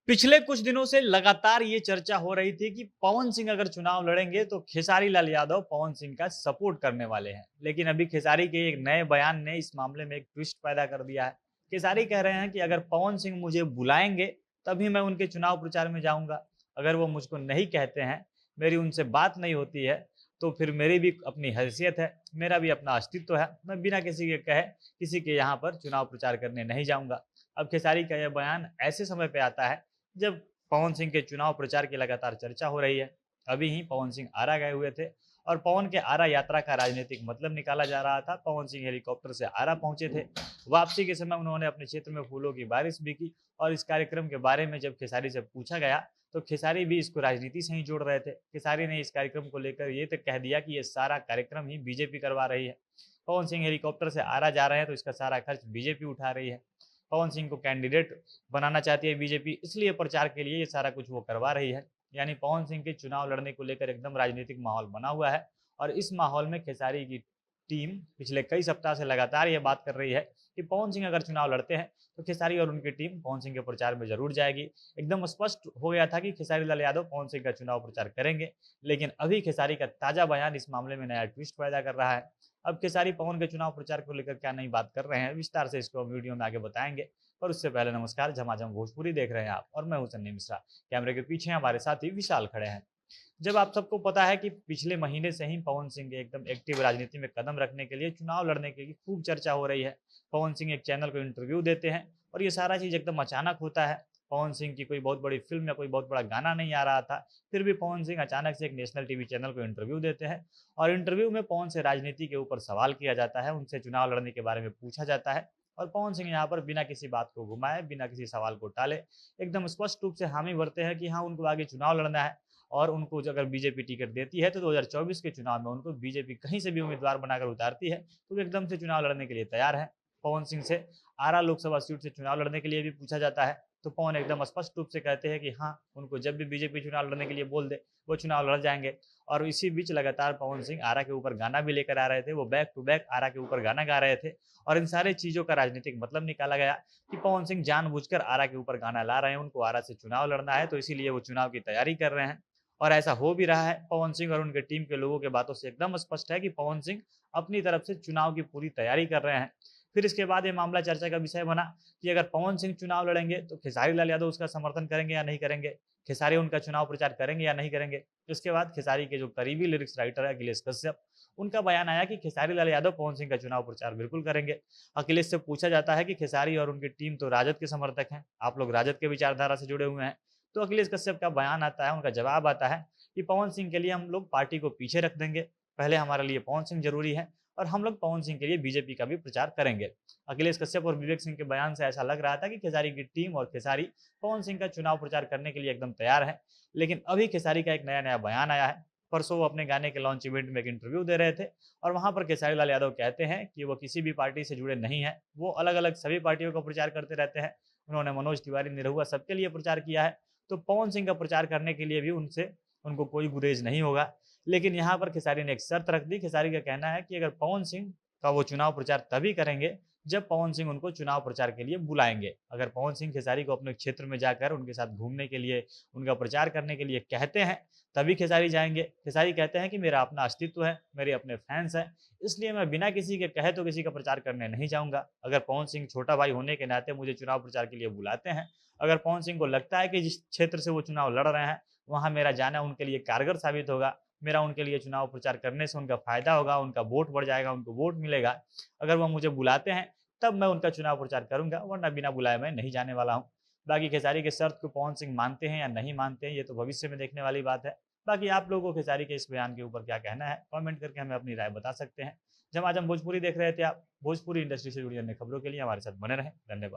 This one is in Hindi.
पिछले कुछ दिनों से लगातार ये चर्चा हो रही थी कि पवन सिंह अगर चुनाव लड़ेंगे तो खेसारी लाल यादव पवन सिंह का सपोर्ट करने वाले हैं। लेकिन अभी खेसारी के एक नए बयान ने इस मामले में एक ट्विस्ट पैदा कर दिया है। खेसारी कह रहे हैं कि अगर पवन सिंह मुझे बुलाएंगे तभी मैं उनके चुनाव प्रचार में जाऊंगा। अगर वो मुझको नहीं कहते हैं, मेरी उनसे बात नहीं होती है, तो फिर मेरी भी अपनी हैसियत है, मेरा भी अपना अस्तित्व है, मैं बिना किसी के कहे किसी के यहाँ पर चुनाव प्रचार करने नहीं जाऊंगा। अब खेसारी का यह बयान ऐसे समय पे आता है जब पवन सिंह के चुनाव प्रचार की लगातार चर्चा हो रही है। अभी ही पवन सिंह आरा गए हुए थे और पवन के आरा यात्रा का राजनीतिक मतलब निकाला जा रहा था। पवन सिंह हेलीकॉप्टर से आरा पहुंचे थे। वापसी के समय उन्होंने अपने क्षेत्र में फूलों की बारिश भी की और इस कार्यक्रम के बारे में जब खेसारी से पूछा गया तो खेसारी भी इसको राजनीति से ही जोड़ रहे थे। खेसारी ने इस कार्यक्रम को लेकर ये तक कह दिया कि ये सारा कार्यक्रम ही बीजेपी करवा रही है। पवन सिंह हेलीकॉप्टर से आरा जा रहे हैं तो इसका सारा खर्च बीजेपी उठा रही है। पवन सिंह को कैंडिडेट बनाना चाहती है बीजेपी, इसलिए प्रचार के लिए ये सारा कुछ वो करवा रही है। यानी पवन सिंह के चुनाव लड़ने को लेकर एकदम राजनीतिक माहौल बना हुआ है और इस माहौल में खेसारी की टीम पिछले कई सप्ताह से लगातार ये बात कर रही है कि पवन सिंह अगर चुनाव लड़ते हैं तो खेसारी और उनकी टीम पवन सिंह के प्रचार में जरूर जाएगी। एकदम स्पष्ट हो गया था कि खेसारी लाल यादव पवन सिंह का चुनाव प्रचार करेंगे। लेकिन अभी खेसारी का ताजा बयान इस मामले में नया ट्विस्ट पैदा कर रहा है। अब खेसारी पवन के चुनाव प्रचार को लेकर क्या नई बात कर रहे हैं, विस्तार से इसको वीडियो में आगे बताएंगे। पर उससे पहले नमस्कार, झमाझम भोजपुरी देख रहे हैं आप और मैं हूं सन्नी मिश्रा। कैमरे के पीछे हमारे साथी विशाल खड़े हैं। जब आप सबको पता है कि पिछले महीने से ही पवन सिंह एकदम एक्टिव राजनीति में कदम रखने के लिए, चुनाव लड़ने के लिए खूब चर्चा हो रही है। पवन सिंह एक चैनल को इंटरव्यू देते हैं और ये सारा चीज एकदम अचानक होता है। पवन सिंह की कोई बहुत बड़ी फिल्म या कोई बहुत बड़ा गाना नहीं आ रहा था, फिर भी पवन सिंह अचानक से एक नेशनल टीवी चैनल को इंटरव्यू देते हैं और इंटरव्यू में पवन से राजनीति के ऊपर सवाल किया जाता है, उनसे चुनाव लड़ने के बारे में पूछा जाता है। और पवन सिंह यहाँ पर बिना किसी बात को घुमाए, बिना किसी सवाल को टाले एकदम स्पष्ट रूप से हामी भरते हैं कि हाँ, उनको आगे चुनाव लड़ना है और उनको अगर बीजेपी टिकट देती है तो 2024 के चुनाव में उनको बीजेपी कहीं से भी उम्मीदवार बनाकर उतारती है तो वो एकदम से चुनाव लड़ने के लिए तैयार है। पवन सिंह से आरा लोकसभा सीट से चुनाव लड़ने के लिए भी पूछा जाता है तो पवन एकदम स्पष्ट रूप से कहते हैं कि हाँ, उनको जब भी बीजेपी चुनाव लड़ने के लिए बोल दे वो चुनाव लड़ जाएंगे। और इसी बीच लगातार पवन सिंह आरा के ऊपर गाना भी लेकर आ रहे थे, वो बैक टू बैक आरा के ऊपर गाना गा रहे थे और इन सारी चीजों का राजनीतिक मतलब निकाला गया कि पवन सिंह जानबूझकर आरा के ऊपर गाना ला रहे हैं, उनको आरा से चुनाव लड़ना है तो इसीलिए वो चुनाव की तैयारी कर रहे हैं। और ऐसा हो भी रहा है। पवन सिंह और उनके टीम के लोगों के बातों से एकदम स्पष्ट है कि पवन सिंह अपनी तरफ से चुनाव की पूरी तैयारी कर रहे हैं। फिर इसके बाद ये मामला चर्चा का विषय बना कि अगर पवन सिंह चुनाव लड़ेंगे तो खेसारी लाल यादव उसका समर्थन करेंगे या नहीं करेंगे, खेसारी उनका चुनाव प्रचार करेंगे या नहीं करेंगे। इसके बाद खेसारी के जो करीबी लिरिक्स राइटर है अखिलेश कश्यप, उनका बयान आया कि खेसारी लाल यादव पवन सिंह का चुनाव प्रचार बिल्कुल करेंगे। अखिलेश से पूछा जाता है कि खेसारी और उनकी टीम तो राजद के समर्थक हैं, आप लोग राजद के विचारधारा से जुड़े हुए हैं। तो अखिलेश कश्यप का बयान आता है, उनका जवाब आता है कि पवन सिंह के लिए हम लोग पार्टी को पीछे रख देंगे, पहले हमारे लिए पवन सिंह जरूरी है और हम लोग पवन सिंह के लिए बीजेपी का भी प्रचार करेंगे। अखिलेश कश्यप और विवेक सिंह के बयान से ऐसा लग रहा था कि खेसारी की टीम और खेसारी पवन सिंह का चुनाव प्रचार करने के लिए एकदम तैयार है। लेकिन अभी खेसारी का एक नया नया बयान आया है। परसों वो अपने गाने के लॉन्च इवेंट में एक इंटरव्यू दे रहे थे और वहां पर खेसारी लाल यादव कहते हैं कि वो किसी भी पार्टी से जुड़े नहीं है, वो अलग अलग सभी पार्टियों का प्रचार करते रहते हैं। उन्होंने मनोज तिवारी, निरहुआ सबके लिए प्रचार किया है, तो पवन सिंह का प्रचार करने के लिए भी उनसे उनको कोई गुरेज नहीं होगा। लेकिन यहाँ पर खेसारी ने एक शर्त रख दी। खेसारी का कहना है कि अगर पवन सिंह का वो चुनाव प्रचार तभी करेंगे जब पवन सिंह उनको चुनाव प्रचार के लिए बुलाएंगे। अगर पवन सिंह खेसारी को अपने क्षेत्र में जाकर उनके साथ घूमने के लिए, उनका प्रचार करने के लिए कहते हैं तभी खेसारी जाएंगे। खेसारी कहते हैं कि मेरा अपना अस्तित्व है, मेरे अपने फैंस हैं, इसलिए मैं बिना किसी के कहे तो किसी का प्रचार करने नहीं जाऊंगा। अगर पवन सिंह छोटा भाई होने के नाते मुझे चुनाव प्रचार के लिए बुलाते हैं, अगर पवन सिंह को लगता है कि जिस क्षेत्र से वो चुनाव लड़ रहे हैं वहां मेरा जाना उनके लिए कारगर साबित होगा, मेरा उनके लिए चुनाव प्रचार करने से उनका फायदा होगा, उनका वोट बढ़ जाएगा, उनको वोट मिलेगा, अगर वो मुझे बुलाते हैं तब मैं उनका चुनाव प्रचार करूंगा, वरना बिना बुलाए मैं नहीं जाने वाला हूँ। बाकी खेसारी के शर्त को पवन सिंह मानते हैं या नहीं मानते हैं ये तो भविष्य में देखने वाली बात है। बाकी आप लोगों को खेसारी के इस बयान के ऊपर क्या कहना है, कमेंट करके हमें अपनी राय बता सकते हैं। झमाझम भोजपुरी देख रहे थे आप। भोजपुरी इंडस्ट्री से जुड़ी अन्य खबरों के लिए हमारे साथ बने रहें। धन्यवाद।